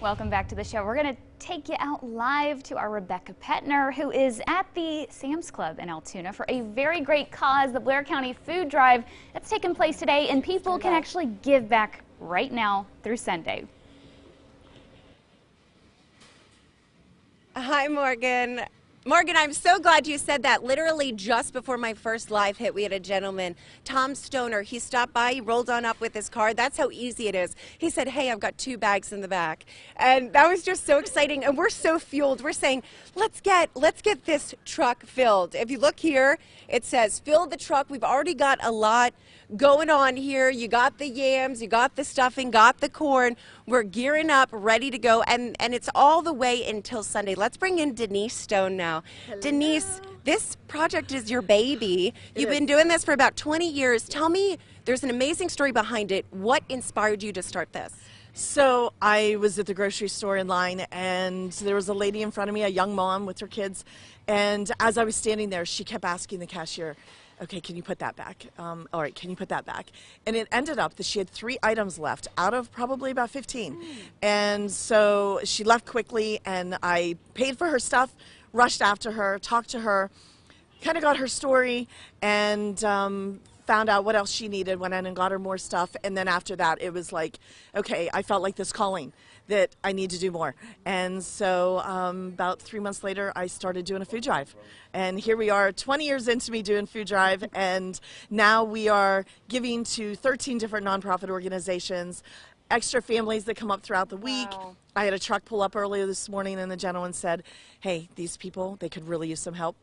Welcome back to the show. We're going to take you out live to our Rebecca Petner, who is at the Sam's Club in Altoona for a very great cause, the Blair County Food Drive. That's taking place today, and people can actually give back right now through Sunday. Hi, Morgan. Morgan, I'm so glad you said that. Literally just before my first live hit, we had a gentleman, Tom Stoner. He stopped by, he rolled on up with his car. That's how easy it is. He said, hey, I've got 2 bags in the back. And that was just so exciting. And we're so fueled. We're saying, let's get this truck filled. If you look here, it says, fill the truck. We've already got a lot going on here. You got the yams, you got the stuffing, got the corn. We're gearing up, ready to go, and it's all the way until Sunday. Let's bring in Denise Stone now. Hello. Denise, this project is your baby. You've been doing this for about 20 years. Tell me, there's an amazing story behind it. What inspired you to start this? So I was at the grocery store in line, and there was a lady in front of me, a young mom with her kids, and as I was standing there, she kept asking the cashier, okay, can you put that back? All right, can you put that back? And it ended up that she had 3 items left out of probably about 15. And so she left quickly, and I paid for her stuff, rushed after her, talked to her, kind of got her story, and found out what else she needed, went in and got her more stuff. And then after that, it was like, okay, I felt like this calling that I need to do more. And so about 3 months later, I started doing a food drive. And here we are 20 years into me doing food drive, and now we are giving to 13 different nonprofit organizations, extra families that come up throughout the week. Wow. I had a truck pull up earlier this morning, and the gentleman said, hey, these people, they could really use some help.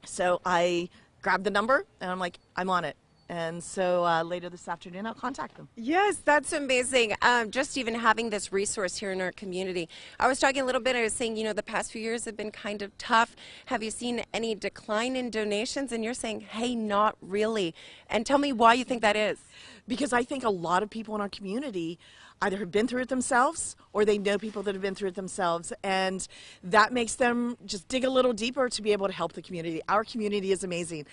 So I grabbed the number, and I'm like, I'm on it. And so later this afternoon, I'll contact them. Yes, that's amazing. Just even having this resource here in our community. I was talking a little bit, I was saying, you know, the past few years have been kind of tough. Have you seen any decline in donations? And you're saying, hey, not really. And tell me why you think that is. Because I think a lot of people in our community either have been through it themselves or they know people that have been through it themselves. And that makes them just dig a little deeper to be able to help the community. Our community is amazing.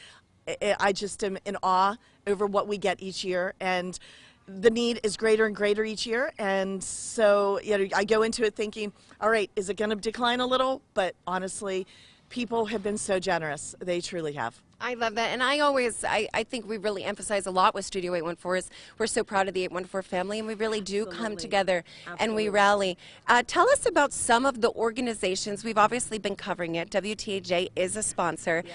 I just am in awe over what we get each year, and the need is greater and greater each year. And so, you know, I go into it thinking, all right, is it going to decline a little? But honestly, people have been so generous. They truly have. I love that, and I think we really emphasize a lot with Studio 814 is we're so proud of the 814 family, and we really do come together and we rally. Tell us about some of the organizations. We've obviously been covering it. WTAJ is a sponsor.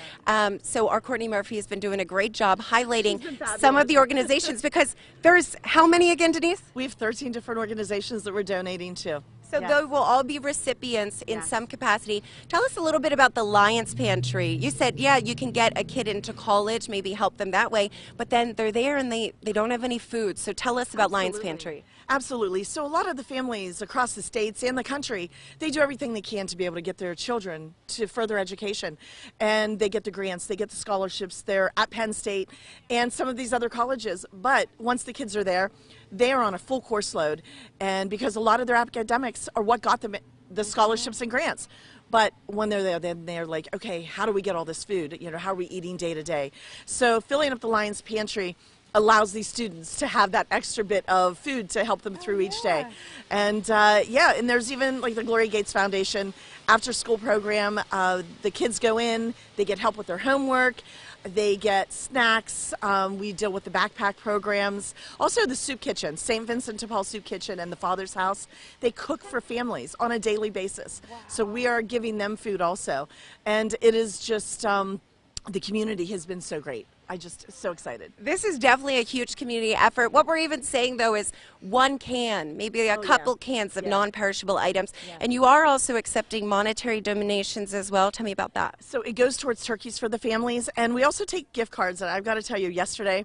So our Courtney Murphy has been doing a great job highlighting some of the organizations, because there's how many again, Denise? We have 13 different organizations that we're donating to. So they will all be recipients in some capacity. Tell us a little bit about the Lions Pantry. You said, yeah, you can get a kid into college, maybe help them that way, but then they're there and they don't have any food. So tell us about Lions Pantry. Absolutely. So a lot of the families across the states and the country, they do everything they can to be able to get their children to further education. And they get the grants, they get the scholarships. They're at Penn State and some of these other colleges. But once the kids are there, they are on a full course load. And because a lot of their academics are what got them the scholarships and grants. But when they're there, then they're like, okay, how do we get all this food? You know, how are we eating day to day? So filling up the Lions Pantry allows these students to have that extra bit of food to help them through each day. And yeah, and there's even like the Gloria Gates Foundation after school program. The kids go in, they get help with their homework, they get snacks. We deal with the backpack programs. Also the soup kitchen, St. Vincent de Paul Soup Kitchen and the Father's House, they cook for families on a daily basis. Wow. So we are giving them food also. And it is just, the community has been so great. I just so excited. This is definitely a huge community effort. What we're even saying though is one can, maybe a couple cans of non-perishable items. And you are also accepting monetary donations as well. Tell me about that. So it goes towards turkeys for the families, and we also take gift cards. And I've got to tell you, yesterday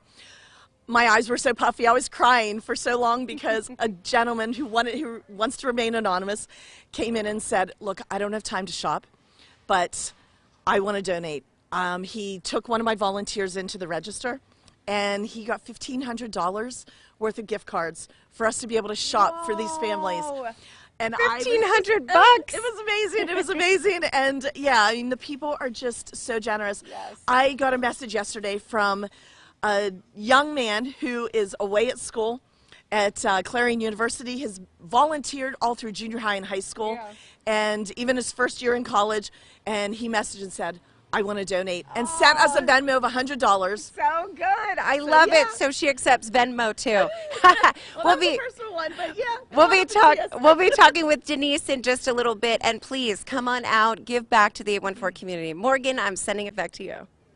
my eyes were so puffy. I was crying for so long because a gentleman who wants to remain anonymous came in and said, look, I don't have time to shop, but I want to donate. He took one of my volunteers into the register, and he got $1,500 worth of gift cards for us to be able to shop for these families. And $1,500 bucks. It was amazing. It was amazing. And yeah, I mean, the people are just so generous. Yes. I got a message yesterday from a young man who is away at school, at Clarion University, has volunteered all through junior high and high school, and even his first year in college, and he messaged and said, I want to donate, and sent us a Venmo of $100. So good. I love it. So she accepts Venmo too. We'll be personal one, but yeah. We'll be talking with Denise in just a little bit, and please come on out, give back to the 814 community. Morgan, I'm sending it back to you.